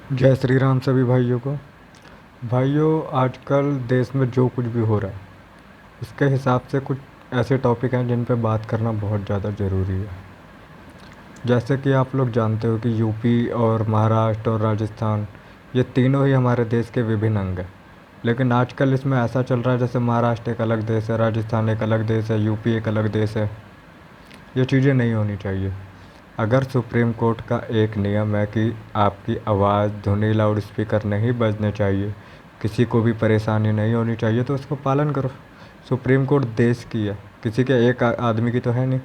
जय श्री राम सभी भाइयों को। भाइयों, आजकल देश में जो कुछ भी हो रहा है उसके हिसाब से कुछ ऐसे टॉपिक हैं जिन पे बात करना बहुत ज़्यादा ज़रूरी है। जैसे कि आप लोग जानते हो कि यूपी और महाराष्ट्र और राजस्थान, ये तीनों ही हमारे देश के विभिन्न अंग हैं। लेकिन आजकल इसमें ऐसा चल रहा है जैसे महाराष्ट्र एक अलग देश है, राजस्थान एक अलग देश है, यूपी एक अलग देश है। ये चीज़ें नहीं होनी चाहिए। अगर सुप्रीम कोर्ट का एक नियम है कि आपकी आवाज़ ध्वनि लाउड स्पीकर नहीं बजने चाहिए, किसी को भी परेशानी नहीं होनी चाहिए, तो उसको पालन करो। सुप्रीम कोर्ट देश की है, किसी के एक आदमी की तो है नहीं।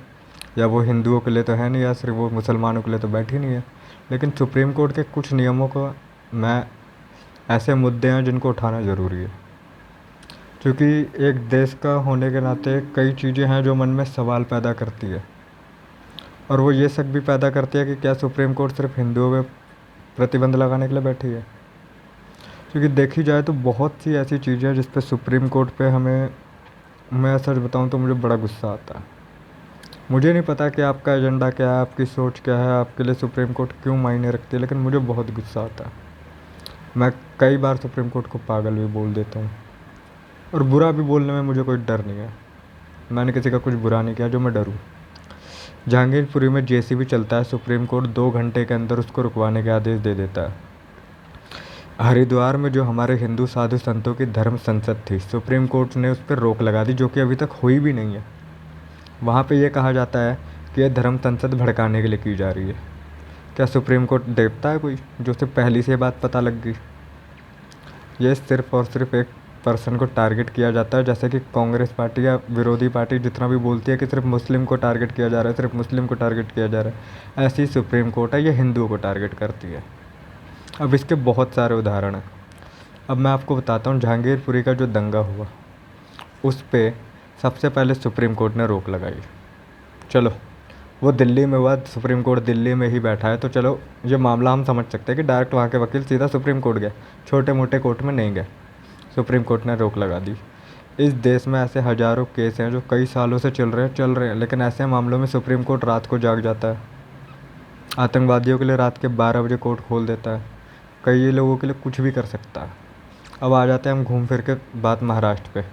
या वो हिंदुओं के लिए तो है नहीं, या सिर्फ वो मुसलमानों के लिए तो बैठी नहीं है। लेकिन सुप्रीम कोर्ट के कुछ नियमों को मैं ऐसे मुद्दे हैं जिनको उठाना ज़रूरी है। क्योंकि एक देश का होने के नाते कई चीज़ें हैं जो मन में सवाल पैदा करती है। और वो ये शक भी पैदा करती है कि क्या सुप्रीम कोर्ट सिर्फ हिंदुओं पे प्रतिबंध लगाने के लिए बैठी है। क्योंकि देखी जाए तो बहुत सी ऐसी चीज़ें हैं जिस पे सुप्रीम कोर्ट पे हमें, मैं सच बताऊं तो मुझे बड़ा गुस्सा आता है। मुझे नहीं पता कि आपका एजेंडा क्या है, आपकी सोच क्या है, आपके लिए सुप्रीम कोर्ट क्यों मायने रखती है, लेकिन मुझे बहुत गुस्सा आता है। मैं कई बार सुप्रीम कोर्ट को पागल भी बोल देता हूँ, और बुरा भी बोलने में मुझे कोई डर नहीं है। मैंने किसी का कुछ बुरा नहीं किया जो मैं डरूँ। जहांगीरपुरी में जेसीबी चलता है, सुप्रीम कोर्ट 2 घंटे के अंदर उसको रुकवाने के आदेश दे देता है। हरिद्वार में जो हमारे हिंदू साधु संतों की धर्म संसद थी, सुप्रीम कोर्ट ने उस पर रोक लगा दी, जो कि अभी तक हुई भी नहीं है। वहाँ पे ये कहा जाता है कि यह धर्म संसद भड़काने के लिए की जा रही है। क्या सुप्रीम कोर्ट देवता है कोई जो उसे पहली से बात पता लग गई? ये सिर्फ और सिर्फ एक पर्सन को टारगेट किया जाता है, जैसे कि कांग्रेस पार्टी या विरोधी पार्टी जितना भी बोलती है कि सिर्फ मुस्लिम को टारगेट किया जा रहा है, सिर्फ मुस्लिम को टारगेट किया जा रहा है। ऐसी सुप्रीम कोर्ट है, ये हिंदुओं को टारगेट करती है। अब इसके बहुत सारे उदाहरण हैं। अब मैं आपको बताता हूँ, जहांगीरपुरी का जो दंगा हुआ उस पे सबसे पहले सुप्रीम कोर्ट ने रोक लगाई। चलो, वो दिल्ली में हुआ, सुप्रीम कोर्ट दिल्ली में ही बैठा है, तो चलो ये मामला हम समझ सकते हैं कि डायरेक्ट वहाँ के वकील सीधा सुप्रीम कोर्ट गए, छोटे मोटे कोर्ट में नहीं गए। सुप्रीम कोर्ट ने रोक लगा दी। इस देश में ऐसे हज़ारों केस हैं जो कई सालों से चल रहे हैं, लेकिन ऐसे मामलों में सुप्रीम कोर्ट रात को जाग जाता है। आतंकवादियों के लिए रात के 12 बजे कोर्ट खोल देता है। कई लोगों के लिए कुछ भी कर सकता है। अब आ जाते हैं हम घूम फिर के बात महाराष्ट्र पे।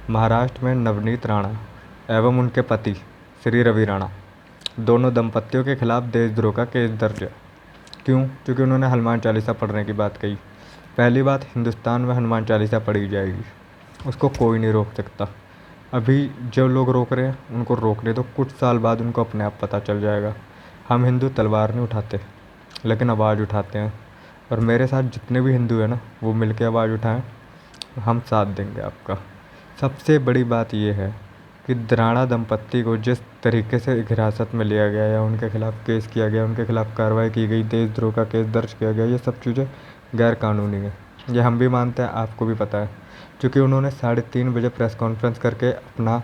महाराष्ट्र में नवनीत राणा एवं उनके पति श्री रवि राणा, दोनों दंपतियों के खिलाफ देशद्रोह का केस दर्ज है। क्यों? क्योंकि उन्होंने हनुमान चालीसा पढ़ने की बात कही। पहली बात, हिंदुस्तान में हनुमान चालीसा पढ़ी जाएगी, उसको कोई नहीं रोक सकता। अभी जो लोग रोक रहे हैं उनको रोकने दो, कुछ साल बाद उनको अपने आप पता चल जाएगा। हम हिंदू तलवार नहीं उठाते, लेकिन आवाज़ उठाते हैं। और मेरे साथ जितने भी हिंदू हैं ना, वो मिल के आवाज़ उठाएं, हम साथ देंगे आपका। सबसे बड़ी बात यह है कि राणा दंपत्ति को जिस तरीके से हिरासत में लिया गया या उनके खिलाफ़ केस किया गया, उनके खिलाफ़ कार्रवाई की गई, देशद्रोह का केस दर्ज किया गया, ये सब चीज़ें गैर कानूनी है। ये हम भी मानते हैं, आपको भी पता है। क्योंकि उन्होंने 3:30 बजे प्रेस कॉन्फ्रेंस करके अपना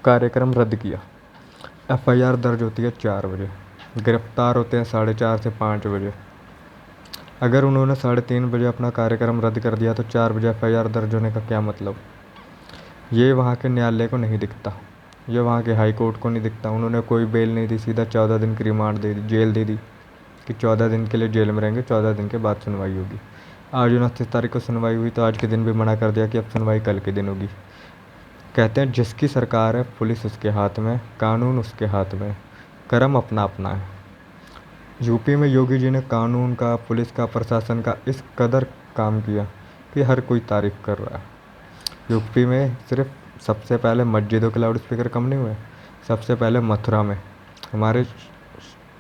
कार्यक्रम रद्द किया। एफआईआर दर्ज होती है 4 बजे, गिरफ्तार होते हैं 4:30 से 5 बजे। अगर उन्होंने 3:30 बजे अपना कार्यक्रम रद्द कर दिया तो 4 बजे एफआईआर दर्ज होने का क्या मतलब? ये वहाँ के न्यायालय को नहीं दिखता, ये वहाँ के हाई कोर्ट को नहीं दिखता। उन्होंने कोई बेल नहीं दी, सीधा 14 दिन की रिमांड दे दी, जेल दे दी कि 14 दिन के लिए जेल में रहेंगे, 14 दिन के बाद सुनवाई होगी। आज 29 तारीख को सुनवाई हुई, तो आज के दिन भी मना कर दिया कि अब सुनवाई कल के दिन होगी। कहते हैं जिसकी सरकार है पुलिस उसके हाथ में, कानून उसके हाथ में, कर्म अपना अपना है। यूपी में योगी जी ने कानून का, पुलिस का, प्रशासन का इस कदर काम किया कि हर कोई तारीफ़ कर रहा है। यूपी में सिर्फ सबसे पहले मस्जिदों के लाउड स्पीकर कम नहीं हुए, सबसे पहले मथुरा में हमारे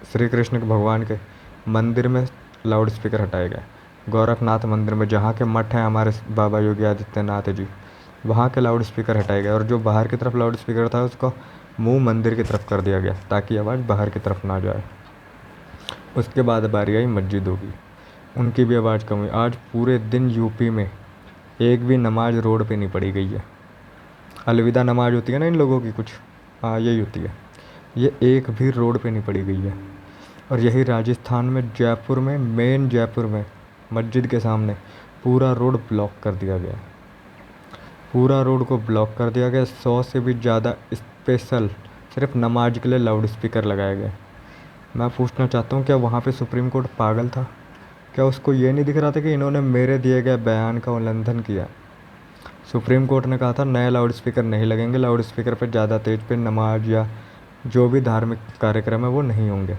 श्री कृष्ण के भगवान के मंदिर में लाउड स्पीकर हटाए गए। गोरखनाथ मंदिर में, जहाँ के मठ हैं हमारे बाबा योगी आदित्यनाथ जी, वहाँ के लाउड स्पीकर हटाए गए। और जो बाहर की तरफ लाउड स्पीकर था उसको मुंह मंदिर की तरफ कर दिया गया ताकि आवाज़ बाहर की तरफ ना जाए। उसके बाद बारी आई मस्जिदों की, उनकी भी आवाज़ कम हुई। आज पूरे दिन यूपी में एक भी नमाज रोड पे नहीं पढ़ी गई है। अलविदा नमाज होती है ना इन लोगों की कुछ, हाँ यही होती है। ये एक भी रोड पे नहीं पढ़ी गई है। और यही राजस्थान में, जयपुर में, मेन जयपुर में मस्जिद के सामने पूरा रोड ब्लॉक कर दिया गया। पूरा रोड को ब्लॉक कर दिया गया। 100 से भी ज़्यादा स्पेशल सिर्फ नमाज के लिए लाउड स्पीकर लगाए गए। मैं पूछना चाहता हूँ, क्या वहाँ पे सुप्रीम कोर्ट पागल था? क्या उसको ये नहीं दिख रहा था कि इन्होंने मेरे दिए गए बयान का उल्लंघन किया? सुप्रीम कोर्ट ने कहा था नए लाउड स्पीकर नहीं लगेंगे, लाउड स्पीकर पर ज़्यादा तेज पे नमाज या जो भी धार्मिक कार्यक्रम है वो नहीं होंगे।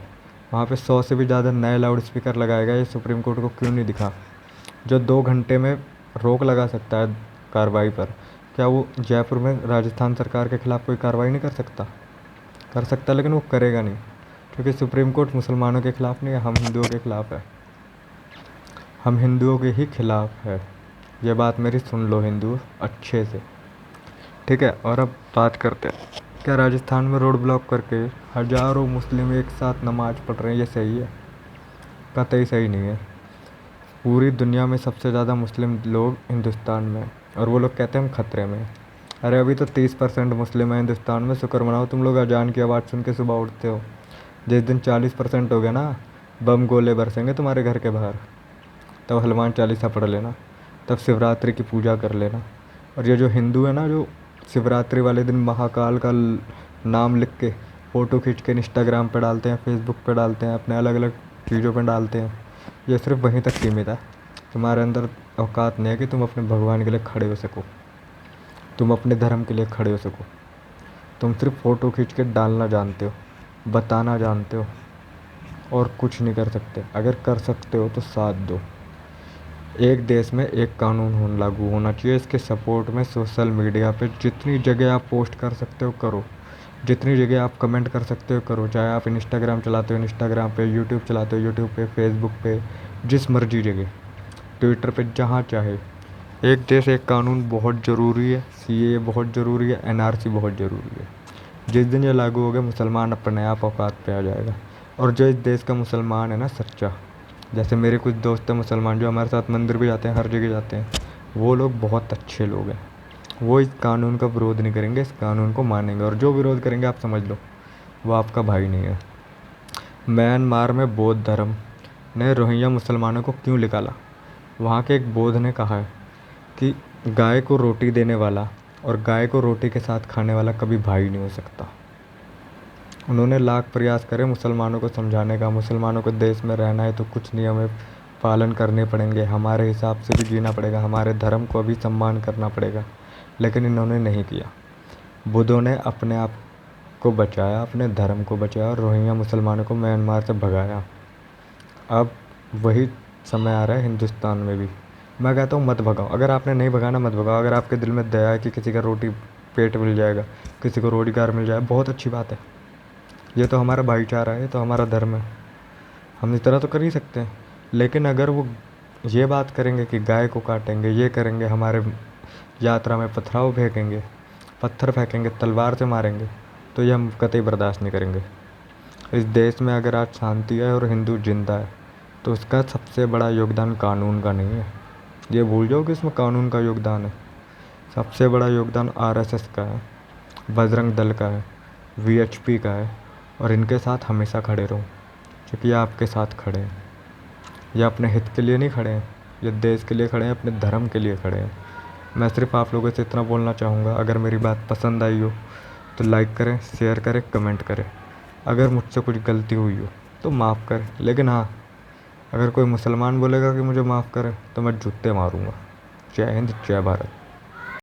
वहाँ पे 100 से भी ज़्यादा नए लाउड स्पीकर लगाए गए। ये सुप्रीम कोर्ट को क्यों नहीं दिखा? जो 2 घंटे में रोक लगा सकता है कार्रवाई पर, क्या वो जयपुर में राजस्थान सरकार के खिलाफ़ कोई कार्रवाई नहीं कर सकता? कर सकता, लेकिन वो करेगा नहीं, क्योंकि सुप्रीम कोर्ट मुसलमानों के खिलाफ़ नहीं है, हम हिंदुओं के खिलाफ़ है। हम हिंदुओं के ही खिलाफ़ है। ये बात मेरी सुन लो हिंदू अच्छे से, ठीक है? और अब बात करते हैं, क्या राजस्थान में रोड ब्लॉक करके हज़ारों मुस्लिम एक साथ नमाज पढ़ रहे हैं, ये सही है? कतई सही नहीं है। पूरी दुनिया में सबसे ज़्यादा मुस्लिम लोग हिंदुस्तान में हैं, और वो लोग कहते हैं हम खतरे में हैं। अरे अभी तो 30% मुस्लिम है हिंदुस्तान में, शुक्र मनाओ तुम लोग अजान की आवाज़ सुन के सुबह उठते हो। जिस दिन 40% हो गया ना, बम गोले बरसेंगे तुम्हारे घर के बाहर, तब हनुमान चालीसा पढ़ लेना, तब शिवरात्रि की पूजा कर लेना। और ये जो हिंदू है ना, जो शिवरात्रि वाले दिन महाकाल का नाम लिख के फ़ोटो खींच के इंस्टाग्राम पे डालते हैं, फेसबुक पे डालते हैं, अपने अलग अलग चीज़ों पे डालते हैं, ये सिर्फ वहीं तक सीमित है। तुम्हारे अंदर औकात नहीं है कि तुम अपने भगवान के लिए खड़े हो सको, तुम अपने धर्म के लिए खड़े हो सको। तुम सिर्फ फ़ोटो खींच के डालना जानते हो, बताना जानते हो, और कुछ नहीं कर सकते। अगर कर सकते हो तो साथ दो। एक देश में एक कानून लागू होना चाहिए। इसके सपोर्ट में सोशल मीडिया पे जितनी जगह आप पोस्ट कर सकते हो करो, जितनी जगह आप कमेंट कर सकते हो करो। चाहे आप इंस्टाग्राम चलाते हो इंस्टाग्राम पे, यूट्यूब चलाते हो यूट्यूब पे, फेसबुक पे, जिस मर्जी जगह, ट्विटर पे, जहाँ चाहे। एक देश एक कानून बहुत ज़रूरी है, सीएए बहुत ज़रूरी है, एनआरसी बहुत ज़रूरी है। जिस दिन ये लागू हो गया, मुसलमान अपने आप औकात पे आ जाएगा। और जो इस देश का मुसलमान है ना सच्चा, जैसे मेरे कुछ दोस्त हैं मुसलमान जो हमारे साथ मंदिर भी जाते हैं, हर जगह जाते हैं, वो लोग बहुत अच्छे लोग हैं। वो इस कानून का विरोध नहीं करेंगे, इस कानून को मानेंगे, और जो विरोध करेंगे आप समझ लो वो आपका भाई नहीं है। म्यांमार में बौद्ध धर्म ने रोहिंग्या मुसलमानों को क्यों निकाला? वहाँ के एक बौद्ध ने कहा है कि गाय को रोटी देने वाला और गाय को रोटी के साथ खाने वाला कभी भाई नहीं हो सकता। उन्होंने लाख प्रयास करे मुसलमानों को समझाने का, मुसलमानों को देश में रहना है तो कुछ नियम पालन करने पड़ेंगे, हमारे हिसाब से भी जीना पड़ेगा, हमारे धर्म को भी सम्मान करना पड़ेगा, लेकिन इन्होंने नहीं किया। बुद्धों ने अपने आप को बचाया, अपने धर्म को बचाया, और रोहिंग्या मुसलमानों को म्यांमार से भगाया। अब वही समय आ रहा है हिंदुस्तान में भी। मैं कहता हूँ मत भगाओ। अगर आपने नहीं भगाना मत भगाओ। अगर आपके दिल में दया है कि किसी का रोटी पेट मिल जाएगा, किसी को रोजगार मिल जाए, बहुत अच्छी बात है। ये तो हमारा भाईचारा है, ये तो हमारा धर्म है, हम इस तरह तो कर ही सकते हैं। लेकिन अगर वो ये बात करेंगे कि गाय को काटेंगे, ये करेंगे, हमारे यात्रा में पथराव फेंकेंगे, पत्थर फेंकेंगे, तलवार से मारेंगे, तो ये हम कतई बर्दाश्त नहीं करेंगे। इस देश में अगर आज शांति है और हिंदू जिंदा है, तो उसका सबसे बड़ा योगदान कानून का नहीं है। ये भूल जाओ कि इसमें कानून का योगदान है। सबसे बड़ा योगदान आरएसएस का है, बजरंग दल का है, वीएचपी का है, और इनके साथ हमेशा खड़े रहो, क्योंकि ये आपके साथ खड़े हैं। ये अपने हित के लिए नहीं खड़े हैं, ये देश के लिए खड़े हैं, अपने धर्म के लिए खड़े हैं। मैं सिर्फ आप लोगों से इतना बोलना चाहूँगा, अगर मेरी बात पसंद आई हो तो लाइक करें, शेयर करें, कमेंट करें। अगर मुझसे कुछ गलती हुई हो तो माफ़ करें, लेकिन हाँ, अगर कोई मुसलमान बोलेगा कि मुझे माफ़ करें तो मैं जूते मारूंगा। जय हिंद, जय भारत।